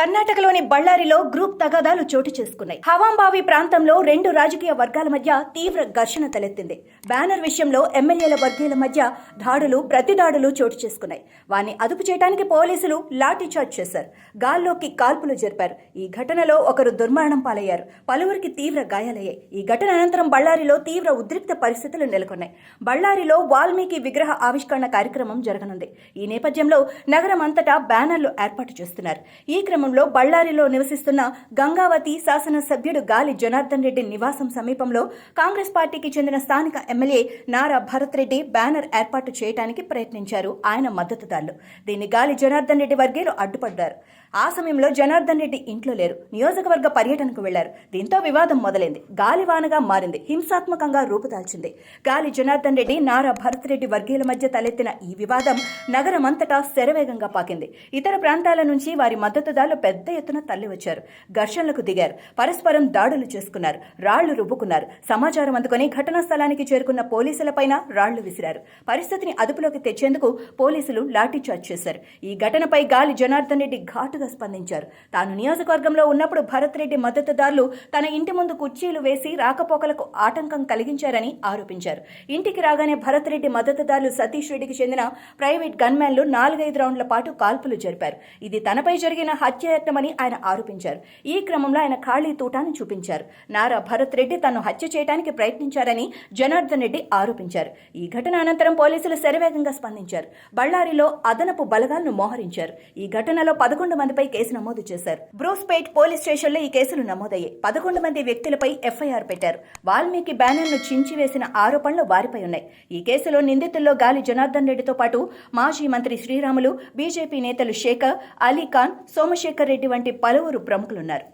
కర్ణాటకలోని బళ్ళారిలో గ్రూప్ తగాదాలు చోటు చేసుకున్నాయి. హవాంబావి ప్రాంతంలో రెండు రాజకీయ వర్గాల మధ్య తీవ్ర ఘర్షణ తలెత్తింది. బ్యానర్ విషయంలో ఎమ్మెల్యేల వర్గీయుల మధ్య ప్రతిదాడులు చోటు చేసుకున్నాయి. వారిని అదుపు చేయడానికి పోలీసులు లాఠీచార్జ్ చేశారు. గాల్లోకి కాల్పులు జరిపారు. ఈ ఘటనలో ఒకరు దుర్మరణం పాలయ్యారు. పలువురికి తీవ్ర గాయాలయ్యాయి. ఈ ఘటన అనంతరం బళ్ళారిలో తీవ్ర ఉద్రిక్త పరిస్థితులు నెలకొన్నాయి. బళ్ళారిలో వాల్మీకి విగ్రహ ఆవిష్కరణ కార్యక్రమం జరగనుంది. ఈ నేపథ్యంలో నగరం అంతటా బ్యానర్లు ఏర్పాటు చేస్తున్నారు. ఈ క్రమంలో బళ్ళారిలో నివసిస్తున్న గంగావతి శాసనసభ్యుడు గాలి జనార్దన్ రెడ్డి నివాసం సమీపంలో కాంగ్రెస్ పార్టీకి చెందిన స్థానిక ఎమ్మెల్యే నారా భరత్ రెడ్డి బ్యానర్ ఏర్పాటు చేయడానికి ప్రయత్నించారు. ఆయన మద్దతుదారులు దీన్ని గాలి జనార్దన్ రెడ్డి వర్గీయులు అడ్డుపడ్డారు. ఆ సమయంలో జనార్దన్ రెడ్డి ఇంట్లో లేరు. నియోజకవర్గ పర్యటనకు వెళ్లారు. దీంతో వివాదం మొదలైంది. గాలివానగా మారింది. హింసాత్మకంగా రూపుదాల్చింది. గాలి జనార్దన్ రెడ్డి నారా భరత్ రెడ్డి వర్గీయుల మధ్య తలెత్తిన ఈ వివాదం నగరమంతటా శరవేగంగా పాకింది. ఇతర ప్రాంతాల నుంచి వారి మద్దతుదారులు పెద్ద ఎత్తున తరలివచ్చారు. ఘర్షణలకు దిగారు. పరస్పరం దాడులు చేసుకున్నారు. రాళ్లు రుబ్బుకున్నారు. సమాచారం అందుకుని ఘటనా స్థలానికి చేరుకున్న పోలీసులపైన రాళ్లు విసిరారు. పరిస్థితిని అదుపులోకి తెచ్చేందుకు పోలీసులు లాఠీచార్జ్ చేశారు. ఈ ఘటనపై గాలి జనార్దన్ రెడ్డి ఘాటుగా స్పందించారు. తాను నియోజకవర్గంలో ఉన్నప్పుడు భరత్ రెడ్డి మద్దతుదారులు తన ఇంటి ముందు కుర్చీలు వేసి రాకపోకలకు ఆటంకం కలిగించారని ఆరోపించారు. ఇంటికి రాగానే భరత్ రెడ్డి మద్దతుదారులు సతీష్ రెడ్డికి చెందిన ప్రైవేట్ గన్మ్యాన్లు 4-5 రౌండ్ల పాటు కాల్పులు జరిపారు. ఇది తనపై జరిగిన హత్యాయత్నమని ఆయన ఆరోపించారు. ఈ క్రమంలో ఆయన ఖాళీ తూటాను చూపించారు. నారా భరత్ రెడ్డి తను హత్య చేయడానికి ప్రయత్నించారని జనార్దన్ రెడ్డి ఆరోపించారు. ఈ ఘటన అనంతరం పోలీసులు శరవేగంగా స్పందించారు. బళ్ళారిలో అదనపు బలగాలను మోహరించారు. ఈ ఘటనలో 11 మందిపై కేసు నమోదు చేశారు. బ్రూస్పేట్ పోలీస్ స్టేషన్లో ఈ కేసులు నమోదయ్యాయి. 11 మంది వ్యక్తులపై ఎఫ్ఐఆర్ పెట్టారు. వాల్మీకి బ్యానర్ను చించివేసిన ఆరోపణలు వారిపై ఉన్నాయి. ఈ కేసులో నిందితుల్లో గాలి జనార్దన్ రెడ్డితో పాటు మాజీ మంత్రి శ్రీరాములు, బీజేపీ నేతలు శేఖర్, అలీఖాన్, సోమశేఖర్ రెడ్డి వంటి పలువురు ప్రముఖులున్నారు.